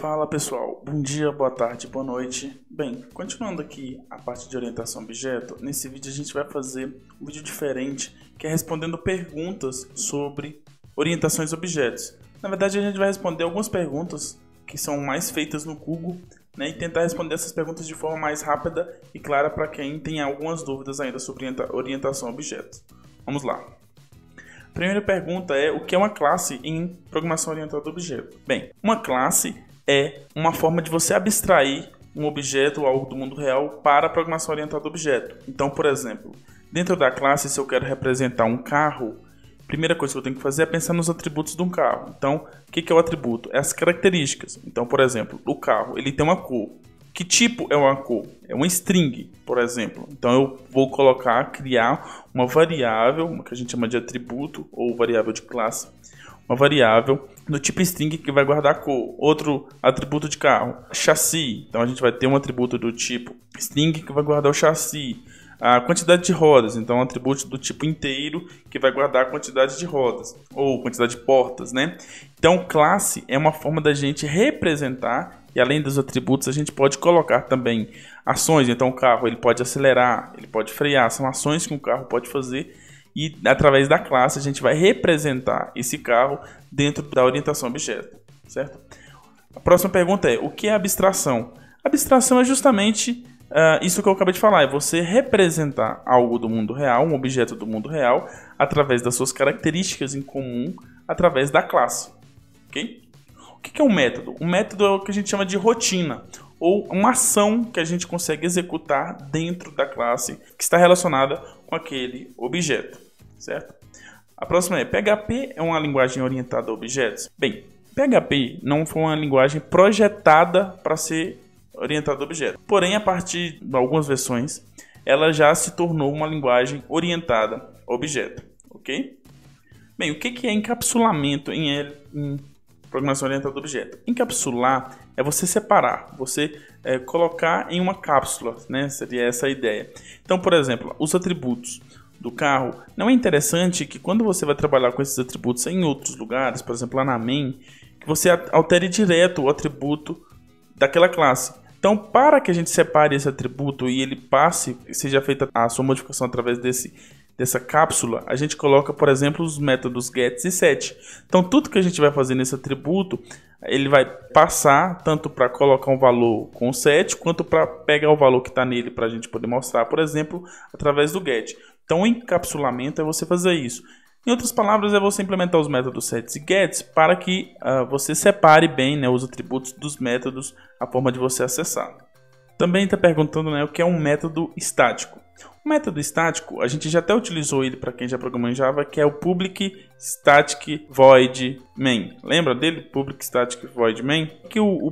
Fala pessoal, bom dia, boa tarde, boa noite. Bem, continuando aqui a parte de orientação a objeto, nesse vídeo a gente vai fazer um vídeo diferente, que é respondendo perguntas sobre orientações a objetos. Na verdade a gente vai responder algumas perguntas que são mais feitas no Google, né, e tentar responder essas perguntas de forma mais rápida e clara para quem tem algumas dúvidas ainda sobre orientação a objetos. Vamos lá. A primeira pergunta é: o que é uma classe em programação orientada a objeto? Bem, uma classe é uma forma de você abstrair um objeto ou algo do mundo real para a programação orientada a objeto. Então, por exemplo, dentro da classe, se eu quero representar um carro, a primeira coisa que eu tenho que fazer é pensar nos atributos de um carro. Então, o que é o atributo? É as características. Então, por exemplo, o carro ele tem uma cor. Que tipo é uma cor? É uma string, por exemplo. Então eu vou criar uma variável, que a gente chama de atributo ou variável de classe. Uma variável do tipo string que vai guardar a cor. Outro atributo de carro, chassi. Então a gente vai ter um atributo do tipo string que vai guardar o chassi. A quantidade de rodas, então um atributo do tipo inteiro que vai guardar a quantidade de rodas ou quantidade de portas, né? Então classe é uma forma da gente representar, e além dos atributos a gente pode colocar também ações. Então o carro ele pode acelerar, ele pode frear, são ações que um carro pode fazer, e através da classe a gente vai representar esse carro dentro da orientação a objeto, certo? A próxima pergunta é: o que é abstração? Abstração é justamente isso que eu acabei de falar, é você representar algo do mundo real, um objeto do mundo real, através das suas características em comum, através da classe. Ok? O que é um método? Um método é o que a gente chama de rotina, ou uma ação que a gente consegue executar dentro da classe que está relacionada com aquele objeto, certo? A próxima é: PHP é uma linguagem orientada a objetos? Bem, PHP não foi uma linguagem projetada para ser orientada a objeto. Porém, a partir de algumas versões, ela já se tornou uma linguagem orientada a objeto, ok? Bem, o que é encapsulamento em programação orientada a objeto? Encapsular é você separar, você colocar em uma cápsula, né? Seria essa a ideia. Então, por exemplo, os atributos do carro, não é interessante que quando você vai trabalhar com esses atributos em outros lugares, por exemplo, lá na main, que você altere direto o atributo daquela classe. Então, para que a gente separe esse atributo e ele seja feita a sua modificação através dessa cápsula, a gente coloca, por exemplo, os métodos get e set. Então, tudo que a gente vai fazer nesse atributo, ele vai passar tanto para colocar um valor com o set, quanto para pegar o valor que está nele para a gente poder mostrar, por exemplo, através do get. Então, o encapsulamento é você fazer isso. Em outras palavras, é você implementar os métodos sets e gets para que você separe bem, né, os atributos dos métodos, a forma de você acessar. Também está perguntando, né, o que é um método estático. O método estático, a gente já até utilizou ele para quem já programou em Java, que é o public static void main. Lembra dele? Public static void main? O que o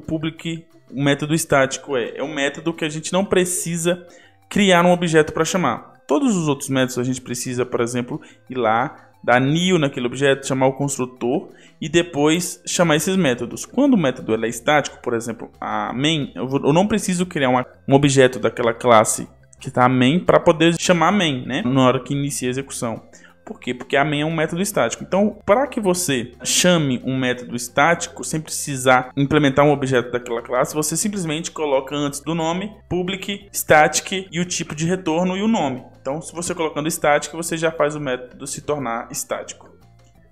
método estático é? É um método que a gente não precisa criar um objeto para chamar. Todos os outros métodos a gente precisa, por exemplo, ir lá, dar new naquele objeto, chamar o construtor e depois chamar esses métodos. Quando o método é estático, por exemplo, a main, eu não preciso criar um objeto daquela classe que está a main para poder chamar a main, né, na hora que inicia a execução. Por quê? Porque a main é um método estático. Então, para que você chame um método estático sem precisar implementar um objeto daquela classe, você simplesmente coloca antes do nome public static e o tipo de retorno e o nome. Então, se você colocando static, você já faz o método se tornar estático.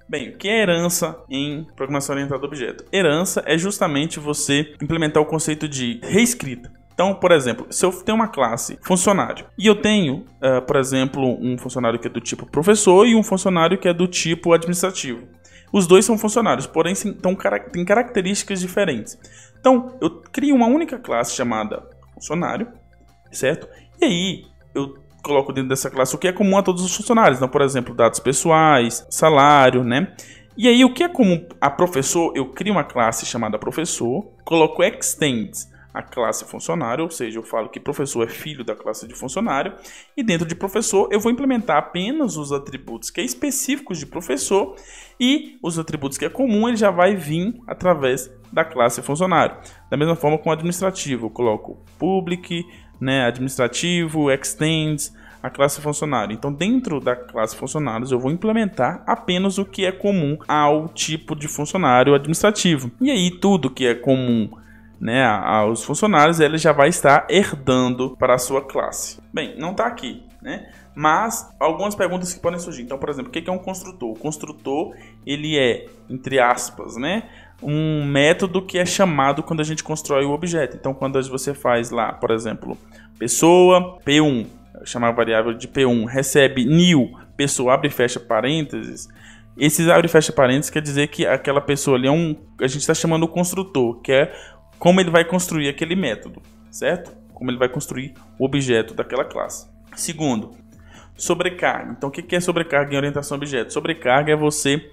Bem, o que é herança em programação orientada a objeto? Herança é justamente você implementar o conceito de reescrita. Então, por exemplo, se eu tenho uma classe funcionário e eu tenho, por exemplo, um funcionário que é do tipo professor e um funcionário que é do tipo administrativo. Os dois são funcionários, porém têm características diferentes. Então, eu crio uma única classe chamada funcionário, certo? E aí, eu coloco dentro dessa classe o que é comum a todos os funcionários. Então, por exemplo, dados pessoais, salário, né? E aí, o que é comum a professor, eu crio uma classe chamada professor, coloco extends a classe funcionário, ou seja, eu falo que professor é filho da classe de funcionário, e dentro de professor eu vou implementar apenas os atributos que é específicos de professor, e os atributos que é comum ele já vai vir através da classe funcionário. Da mesma forma com o administrativo, eu coloco public, né, administrativo, extends, a classe funcionário. Então, dentro da classe funcionários, eu vou implementar apenas o que é comum ao tipo de funcionário administrativo. E aí, tudo que é comum né, aos funcionários, ele já vai estar herdando para a sua classe. Bem, não está aqui, né? Mas algumas perguntas que podem surgir. Então, por exemplo, o que é um construtor? O construtor, ele é, entre aspas, né, um método que é chamado quando a gente constrói o objeto. Então, quando você faz lá, por exemplo, pessoa, P1, chamar a variável de P1, recebe new, pessoa abre e fecha parênteses. Esses abre e fecha parênteses quer dizer que aquela pessoa ali a gente está chamando o construtor, que é como ele vai construir aquele método, certo? Como ele vai construir o objeto daquela classe. Segundo, sobrecarga. Então, o que é sobrecarga em orientação a objeto? Sobrecarga é você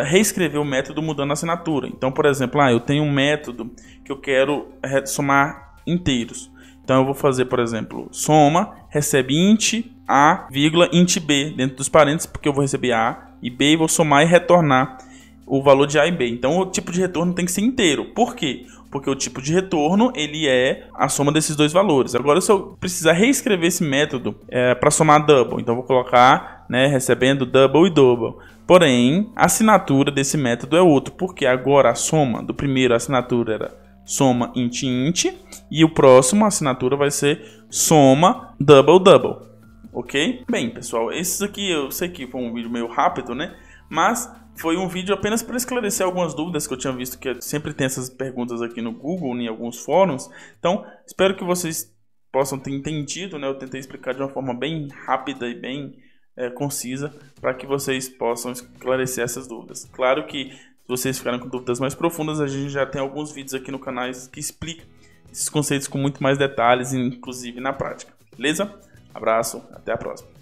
reescrever o método mudando a assinatura. Então, por exemplo, eu tenho um método que eu quero somar inteiros. Então, eu vou fazer, por exemplo, soma, recebe int a, vírgula, int b, dentro dos parênteses, porque eu vou receber a e b e vou somar e retornar o valor de a e b. Então, o tipo de retorno tem que ser inteiro. Por quê? Porque o tipo de retorno, ele é a soma desses dois valores. Agora, se eu precisar reescrever esse método para somar double, então eu vou colocar, né, recebendo double e double. Porém, a assinatura desse método é outro, porque agora a soma do primeiro assinatura era soma int int, e o próximo assinatura vai ser soma double double. Ok? Bem, pessoal, esses aqui eu sei que foi um vídeo meio rápido, né? Mas foi um vídeo apenas para esclarecer algumas dúvidas que eu tinha visto, que sempre tem essas perguntas aqui no Google, em alguns fóruns. Então, espero que vocês possam ter entendido, né? Eu tentei explicar de uma forma bem rápida e bem concisa, para que vocês possam esclarecer essas dúvidas. Claro que, se vocês ficarem com dúvidas mais profundas, a gente já tem alguns vídeos aqui no canal que explicam esses conceitos com muito mais detalhes, inclusive na prática. Beleza? Abraço, até a próxima.